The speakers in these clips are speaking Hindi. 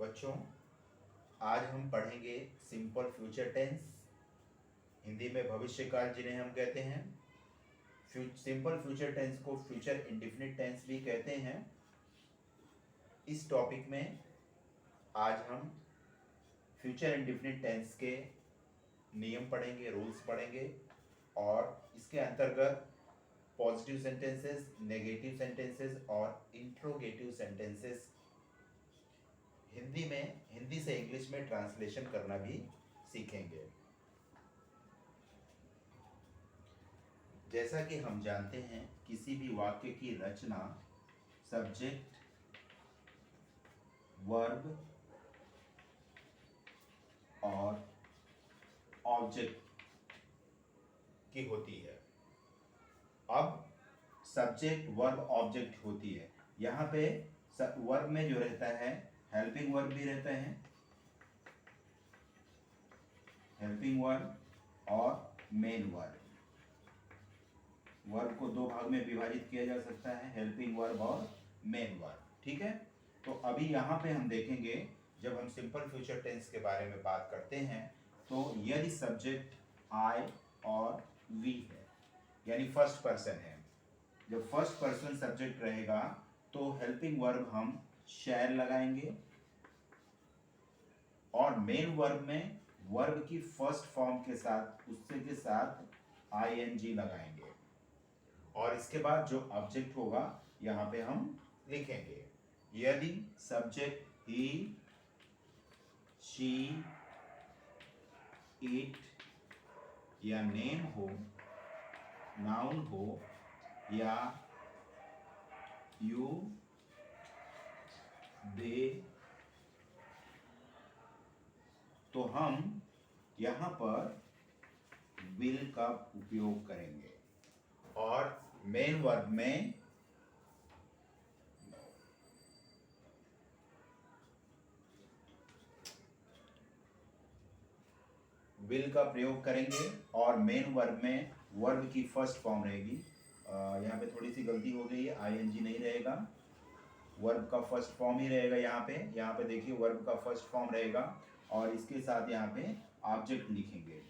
बच्चों, आज हम पढ़ेंगे सिंपल फ्यूचर टेंस, हिंदी में भविष्य काल जिन्हें हम कहते हैं। सिंपल फ्यूचर टेंस को फ्यूचर इंडेफिनिट टेंस भी कहते हैं। इस टॉपिक में आज हम फ्यूचर इंडेफिनिट टेंस के नियम पढ़ेंगे, रूल्स पढ़ेंगे और इसके अंतर्गत पॉजिटिव सेंटेंसेस, नेगेटिव सेंटेंसेस और इंट्रोगेटिव सेंटेंसेस हिंदी से इंग्लिश में ट्रांसलेशन करना भी सीखेंगे। जैसा कि हम जानते हैं, किसी भी वाक्य की रचना सब्जेक्ट, वर्ब और ऑब्जेक्ट की होती है। अब सब्जेक्ट, वर्ब, ऑब्जेक्ट होती है। यहाँ पे वर्ब में जो रहता है, हेल्पिंग वर्ब भी रहता है, हेल्पिंग वर्ब और मेन वर्ब। वर्ब को दो भाग में विभाजित किया जा सकता है, हेल्पिंग वर्ब और मेन वर्ब। ठीक है, तो अभी यहाँ पे हम देखेंगे, जब हम सिंपल फ्यूचर टेंस के बारे में बात करते हैं तो यदि सब्जेक्ट आई और वी है, यानी फर्स्ट पर्सन है, जब फर्स्ट पर्सन सब्जेक्ट रहेगा तो हेल्पिंग वर्ब हम शैल लगाएंगे और मेन वर्ब में वर्ब की फर्स्ट फॉर्म के साथ उससे के साथ आईएनजी लगाएंगे और इसके बाद जो ऑब्जेक्ट होगा यहाँ पे हम लिखेंगे। यदि सब्जेक्ट ही, शी, इट या नेम हो, नाउन हो या यू, दे, तो हम यहाँ पर विल का उपयोग करेंगे और मेन वर्ब में विल का प्रयोग करेंगे और मेन वर्ब में वर्ब की फर्स्ट फॉर्म रहेगी। यहाँ पे थोड़ी सी गलती हो गई है, आईएनजी नहीं रहेगा, वर्ब का फर्स्ट फॉर्म ही रहेगा। यहाँ पे देखिए वर्ब का फर्स्ट फॉर्म रहेगा और इसके साथ यहाँ पे ऑब्जेक्ट लिखेंगे।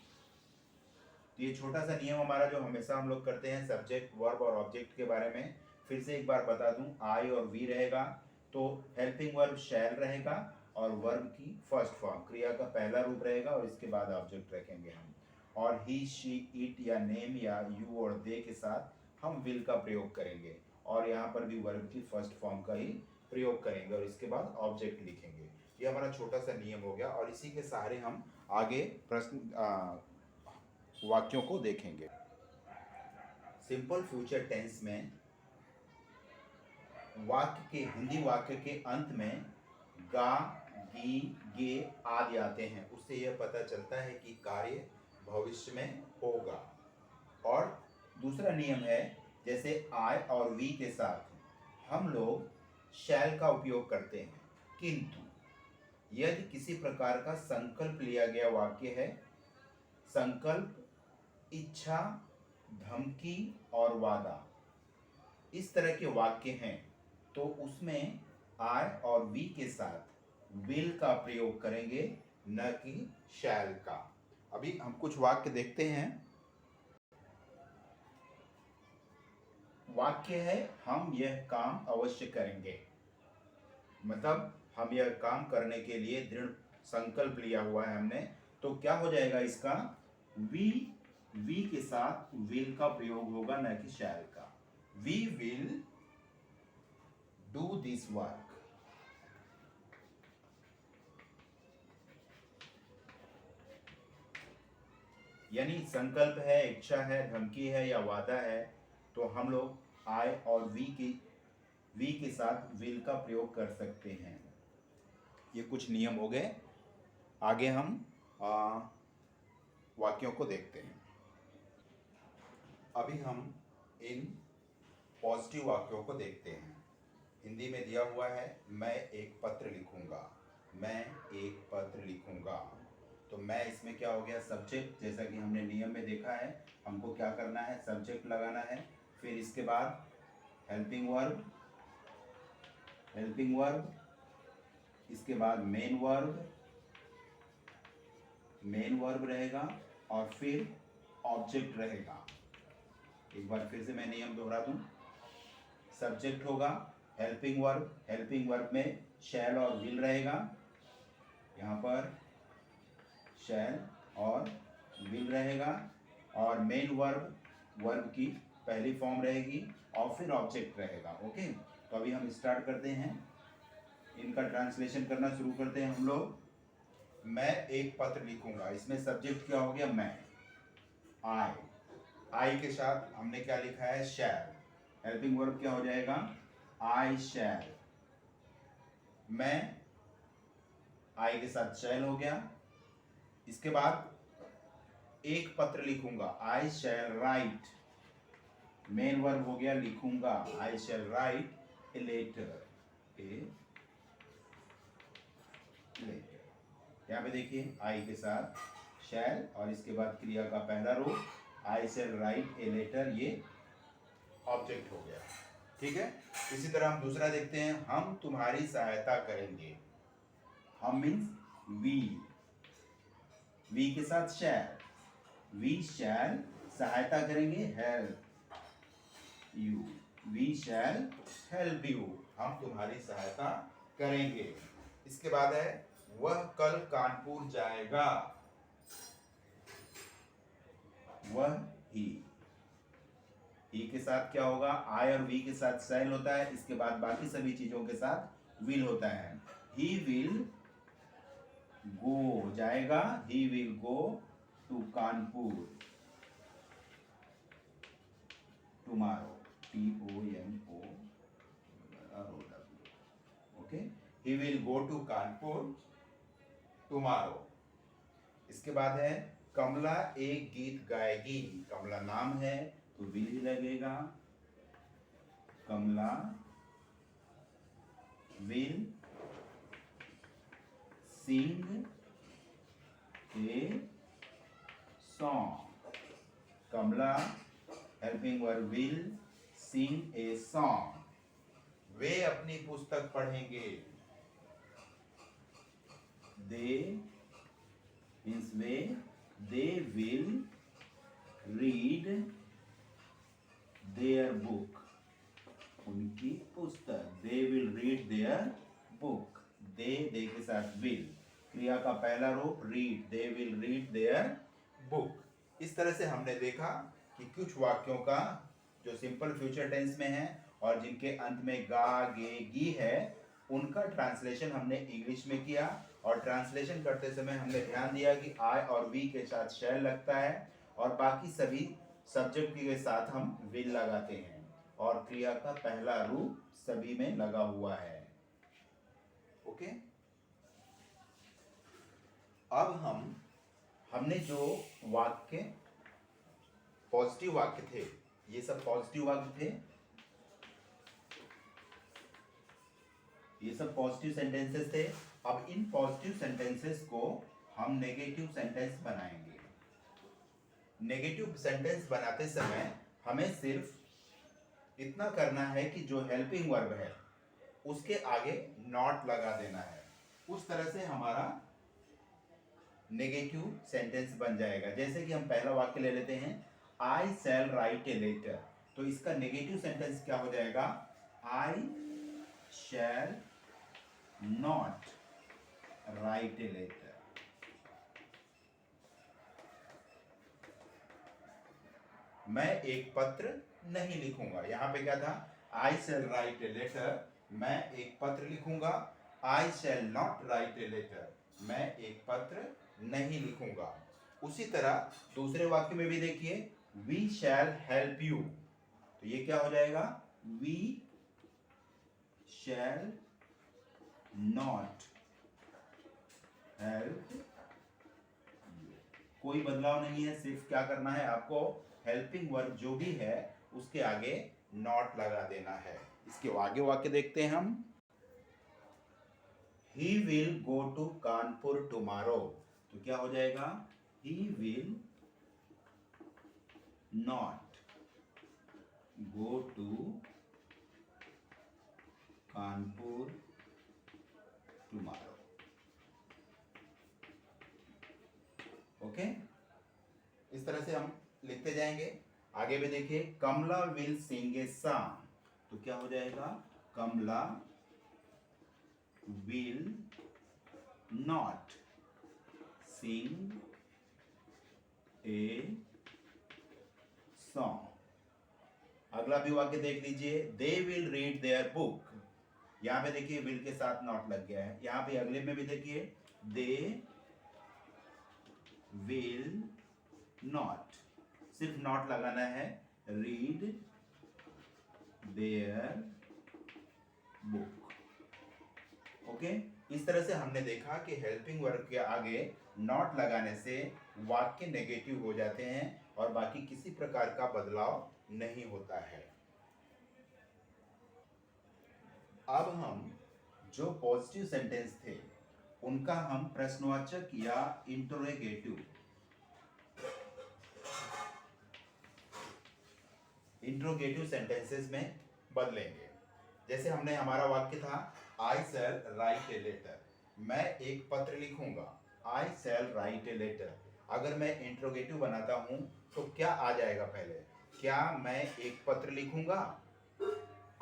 तो ये छोटा सा नियम हमारा जो हमेशा हम लोग करते हैं सब्जेक्ट, वर्ब और ऑब्जेक्ट के बारे में, फिर से एक बार बता दूं, आई और वी रहेगा तो हेल्पिंग वर्ब शैल रहेगा और वर्ब की फर्स्ट फॉर्म, क्रिया का पहला रूप रहेगा और इसके बाद ऑब्जेक्ट रखेंगे हम। और ही, शी, इट या नेम या यू और दे के साथ हम विल का प्रयोग करेंगे और यहाँ पर भी वर्ब की फर्स्ट फॉर्म का ही प्रयोग करेंगे और इसके बाद ऑब्जेक्ट लिखेंगे। ये हमारा छोटा सा नियम हो गया और इसी के सहारे हम आगे प्रश्न वाक्यों को देखेंगे। सिंपल फ्यूचर टेंस में हिंदी वाक्य के अंत में गा, गी, गे आदि आते हैं। उससे यह पता चलता है कि कार्य भविष्य में होगा। और दूसरा नियम है, जैसे आई और वी के साथ हम लोग शैल का उपयोग करते हैं, किंतु यदि किसी प्रकार का संकल्प लिया गया वाक्य है, संकल्प, इच्छा, धमकी और वादा, इस तरह के वाक्य हैं तो उसमें आई और वी के साथ विल का प्रयोग करेंगे, न कि शैल का। अभी हम कुछ वाक्य देखते हैं। वाक्य है, हम यह काम अवश्य करेंगे, मतलब हम यह काम करने के लिए दृढ़ संकल्प लिया हुआ है हमने, तो क्या हो जाएगा इसका, वी के साथ विल का प्रयोग होगा, न कि शैल का। We will do this work. यानी संकल्प है, इच्छा है, धमकी है या वादा है, तो हम लोग आई और वी के साथ विल का प्रयोग कर सकते हैं। ये कुछ नियम हो गए। आगे हम वाक्यों को देखते हैं। अभी हम इन पॉजिटिव वाक्यों को देखते हैं। हिंदी में दिया हुआ है, मैं एक पत्र लिखूंगा, मैं एक पत्र लिखूंगा। तो मैं इसमें क्या हो गया, सब्जेक्ट, जैसा कि हमने नियम में देखा है, हमको क्या करना है, सब्जेक्ट लगाना है, फिर इसके बाद हेल्पिंग वर्ब, इसके बाद मेन वर्ब रहेगा और फिर ऑब्जेक्ट रहेगा। एक बार फिर से मैं नियम दोहरा दूं। सब्जेक्ट होगा हेल्पिंग वर्ब में शैल और विल रहेगा। यहाँ पर शैल और विल रहेगा और मेन वर्ब की पहली फॉर्म रहेगी और फिर ऑब्जेक्ट रहेगा। ओके, तो अभी हम स्टार्ट करते हैं, इनका ट्रांसलेशन करना शुरू करते हैं हम लोग। मैं एक पत्र लिखूंगा, इसमें सब्जेक्ट क्या हो गया, मैं, आई के साथ हमने क्या लिखा है, शैल। हेल्पिंग वर्ब क्या हो जाएगा, आई शैल। मैं, आई के साथ शैल हो गया। इसके बाद एक पत्र लिखूंगा, I shall write. Main verb हो गया लिखूंगा, I shall write a letter. यहाँ पे देखिए आई के साथ शैल और इसके बाद क्रिया का पहला रूप आई शैल राइट ए लेटर, ये ऑब्जेक्ट हो गया। ठीक है, इसी तरह हम दूसरा देखते हैं, हम तुम्हारी सहायता करेंगे। हम मीन्स वी के साथ शैल, वी शैल सहायता करेंगे, help you, we shall help you, हम तुम्हारी सहायता करेंगे। इसके बाद है वह कल कानपुर जाएगा, वह ही के साथ क्या होगा, आई और वी के साथ शैल होता है, इसके बाद बाकी सभी चीजों के साथ विल होता है। ही विल गो जाएगा, he will go to Kanpur tomorrow, TOMORROW। Okay, he will go to Kanpur tomorrow. इसके बाद है कमला एक गीत गाएगी, कमला नाम है तो विल ही लगेगा, Kamala will sing a song, Kamala helping verb will sing a song. वे अपनी पुस्तक पढ़ेंगे, दे मीन्स वे, they will read their book, उनकी पुस्तक, they will read their book. They के साथ विल, क्रिया का पहला रूप read, they will read their book. इस तरह से हमने देखा कि कुछ वाक्यों का जो सिंपल फ्यूचर टेंस में है और जिनके अंत में गा गे गी है, उनका ट्रांसलेशन हमने इंग्लिश में किया। और ट्रांसलेशन करते समय हमने ध्यान दिया कि आई और वी के साथ शैल लगता है और बाकी सभी सब्जेक्ट के साथ हम विल लगाते हैं और क्रिया का पहला रूप सभी में लगा हुआ है। ओके, अब हमने जो वाक्य पॉजिटिव वाक्य थे, ये सब पॉजिटिव वाक्य थे, ये सब पॉजिटिव सेंटेंसेस थे। अब इन पॉजिटिव सेंटेंसेस को हम नेगेटिव सेंटेंस बनाएंगे। नेगेटिव सेंटेंस बनाते समय हमें सिर्फ इतना करना है कि जो हेल्पिंग वर्ब है उसके आगे नॉट लगा देना है, उस तरह से हमारा नेगेटिव सेंटेंस बन जाएगा। जैसे कि हम पहला वाक्य ले लेते हैं, आई शैल राइट ए लेटर, तो इसका नेगेटिव सेंटेंस क्या हो जाएगा, I shall not write a letter. मैं एक पत्र नहीं लिखूंगा, यहां पे क्या था, आई शैल राइट ए लेटर, मैं एक पत्र लिखूंगा, I shall not write a letter, मैं एक पत्र नहीं लिखूंगा। उसी तरह दूसरे वाक्य में भी देखिए, वी शैल हेल्प यू, तो ये क्या हो जाएगा, we shall not help you. कोई बदलाव नहीं है, सिर्फ क्या करना है आपको, हेल्पिंग वर्ब जो भी है उसके आगे नॉट लगा देना है। इसके आगे वाक्य देखते हैं हम, he will go to Kanpur tomorrow, तो क्या हो जाएगा, he will not go to Kanpur tomorrow। से हम लिखते जाएंगे। आगे भी देखिए, कमला विल सिंग ए सॉन्ग, तो क्या हो जाएगा, Kamala will not sing a song. अगला भी वाक्य देख लीजिए, they will read their book. यहां पे देखिए विल के साथ नॉट लग गया है। यहां पे अगले में भी देखिए, दे विल नॉट, सिर्फ नॉट लगाना है, रीड देयर बुक। ओके, इस तरह से हमने देखा कि हेल्पिंग वर्ब के आगे नॉट लगाने से वाक्य नेगेटिव हो जाते हैं और बाकी किसी प्रकार का बदलाव नहीं होता है। अब हम जो पॉजिटिव सेंटेंस थे उनका हम प्रश्नवाचक या इंट्रोगेटिव सेंटेंसेस में बदलेंगे। जैसे हमने हमारा वाक्य था, आई शैल राइट ए लेटर, मैं एक पत्र लिखूंगा। I shall write a letter, अगर मैं इंट्रोगेटिव बनाता हूं तो क्या आ जाएगा पहले, क्या मैं एक पत्र लिखूंगा।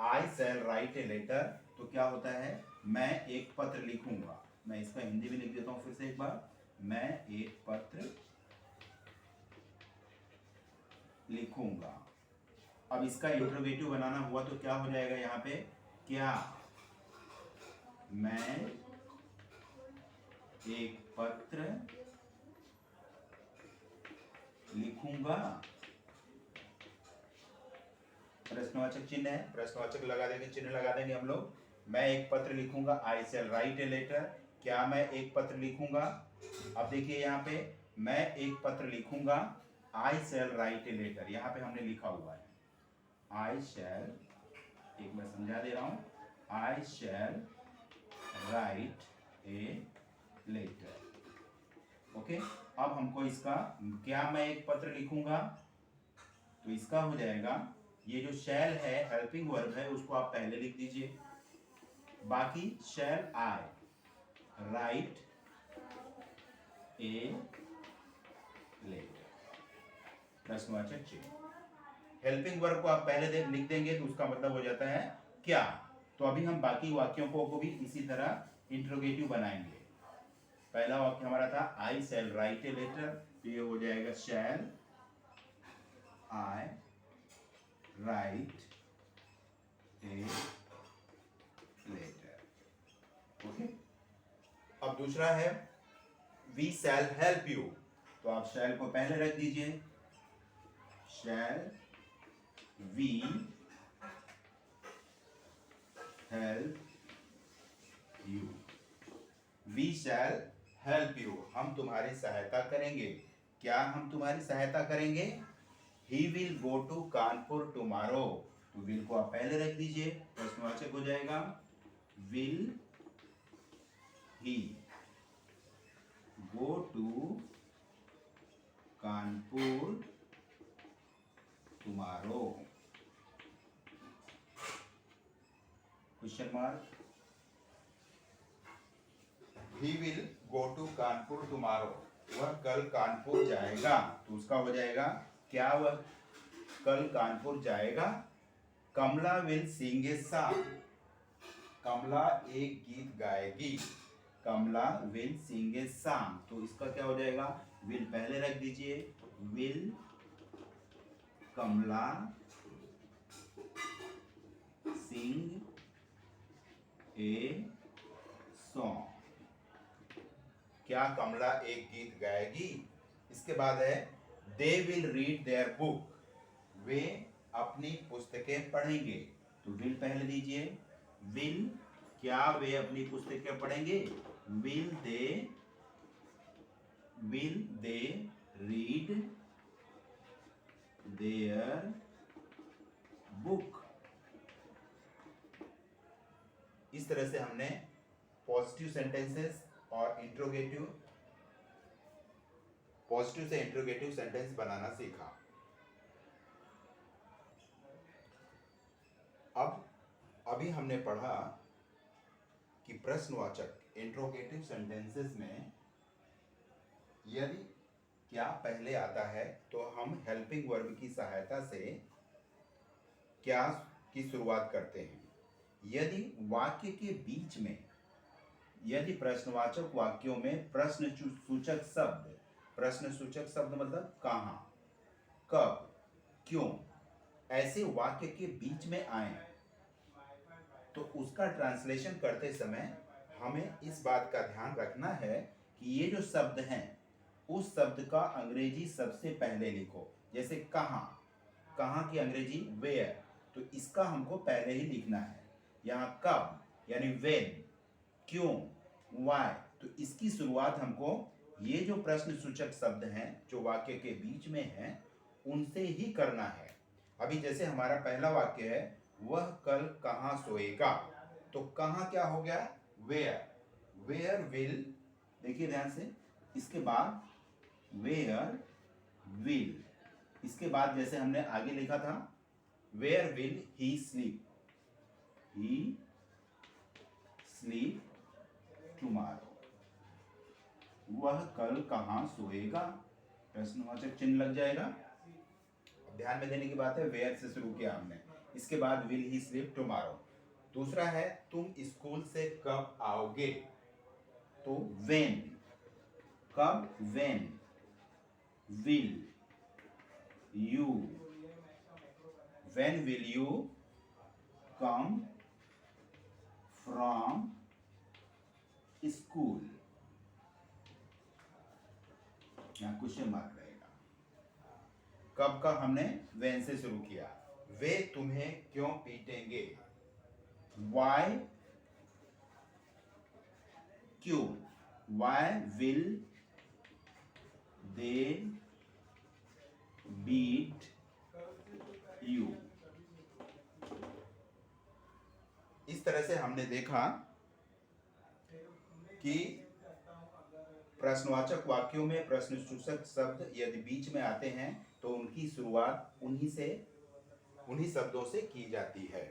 I shall write a letter, तो क्या होता है, मैं एक पत्र लिखूंगा। मैं इसका हिंदी में लिख देता हूं फिर से एक बार, मैं एक पत्र लिखूंगा। अब इसका इंट्रोगेटिव बनाना हुआ तो क्या हो जाएगा यहाँ पे, क्या मैं एक पत्र लिखूंगा। प्रश्नवाचक चिन्ह है, प्रश्नवाचक लगा देंगे, चिन्ह लगा देंगे हम लोग। मैं एक पत्र लिखूंगा, I shall write a letter, क्या मैं एक पत्र लिखूंगा। अब देखिए यहाँ पे, मैं एक पत्र लिखूंगा, I shall write a letter, यहाँ पे हमने लिखा हुआ है आई शैल, एक मैं समझा दे रहा हूं, आई shall write a letter. Okay, अब हमको इसका, क्या मैं एक पत्र लिखूंगा, तो इसका हो जाएगा, ये जो शैल है हेल्पिंग वर्ब है उसको आप पहले लिख दीजिए, बाकी शैल आई राइट ए लेटर, प्रश्नवाचक चिन्ह। हेल्पिंग वर्ब को आप पहले लिख देंगे तो उसका मतलब हो जाता है क्या। तो अभी हम बाकी वाक्यों को भी इसी तरह इंट्रोगेटिव बनाएंगे। पहला वाक्य हमारा था, आई शैल राइट ए लेटर, तो ये हो जाएगा शैल आई राइट ए लेटर। ओके, अब दूसरा है, वी शैल हेल्प यू, तो आप शैल को पहले रख दीजिए, shall we help you, we shall help you, हम तुम्हारी सहायता करेंगे। क्या हम तुम्हारी सहायता करेंगे, he will go to Kanpur tomorrow, तो विल को आप पहले रख दीजिए, प्रश्नवाचक हो जाएगा, will he go to Kanpur tomorrow, question mark, he will go to Kanpur tomorrow, वह कल कानपुर जाएगा, तो उसका हो जाएगा, क्या वह कल कानपुर जाएगा। Kamala will sing a song, कमला एक गीत गाएगी, कमला विल सिंग ए सॉन्ग, तो इसका क्या हो जाएगा, विल पहले रख दीजिए, will Kamala Singh a song, क्या कमला एक गीत गाएगी। इसके बाद है, they will read their book, वे अपनी पुस्तकें पढ़ेंगे, तो विल पहले दीजिए, विल, क्या वे अपनी पुस्तकें पढ़ेंगे, will they read their book. इस तरह से हमने पॉजिटिव सेंटेंसेस और पॉजिटिव से इंट्रोगेटिव सेंटेंस बनाना सीखा। अब अभी हमने पढ़ा कि प्रश्नवाचक इंट्रोगेटिव सेंटेंसेस में यदि क्या पहले आता है तो हम हेल्पिंग वर्ब की सहायता से क्या की शुरुआत करते हैं। यदि वाक्य के बीच में, यदि प्रश्नवाचक वाक्यों में प्रश्न सूचक शब्द मतलब कहाँ, कब, क्यों, ऐसे वाक्य के बीच में आए तो उसका ट्रांसलेशन करते समय हमें इस बात का ध्यान रखना है कि ये जो शब्द हैं उस शब्द का अंग्रेजी सबसे पहले लिखो। जैसे कहाँ, कहाँ की अंग्रेजी वेयर, तो इसका हमको पहले ही लिखना है। यहाँ कब यानी व्हेन, क्यों व्हाई, तो इसकी शुरुआत हमको ये जो प्रश्न सूचक शब्द हैं जो वाक्य के बीच में हैं उनसे ही करना है। अभी जैसे हमारा पहला वाक्य है वह कल कहाँ सोएगा, तो कहाँ क्या हो गया, वेयर, वेयर विल, देखिए ध्यान से, इसके बाद वेयर विल, इसके बाद जैसे हमने आगे लिखा था where will he sleep, he sleep tomorrow, वह कल कहाँ सोएगा, प्रश्नवाचक चिन्ह लग जाएगा। ध्यान में देने की बात है, वेयर से शुरू किया हमने, इसके बाद विल ही स्लीप टुमारो। दूसरा है तुम स्कूल से कब आओगे, तो व्हेन, कब, when, will you, when will you come from school, यहाँ क्वेश्चन मार्क रहेगा। कब का हमने व्हेन से शुरू किया। वे तुम्हें क्यों पीटेंगे, वाई, क्यों, why will they beat you. इस तरह से हमने देखा कि प्रश्नवाचक वाक्यों में प्रश्न सूचक शब्द यदि बीच में आते हैं तो उनकी शुरुआत उन्हीं शब्दों से की जाती है।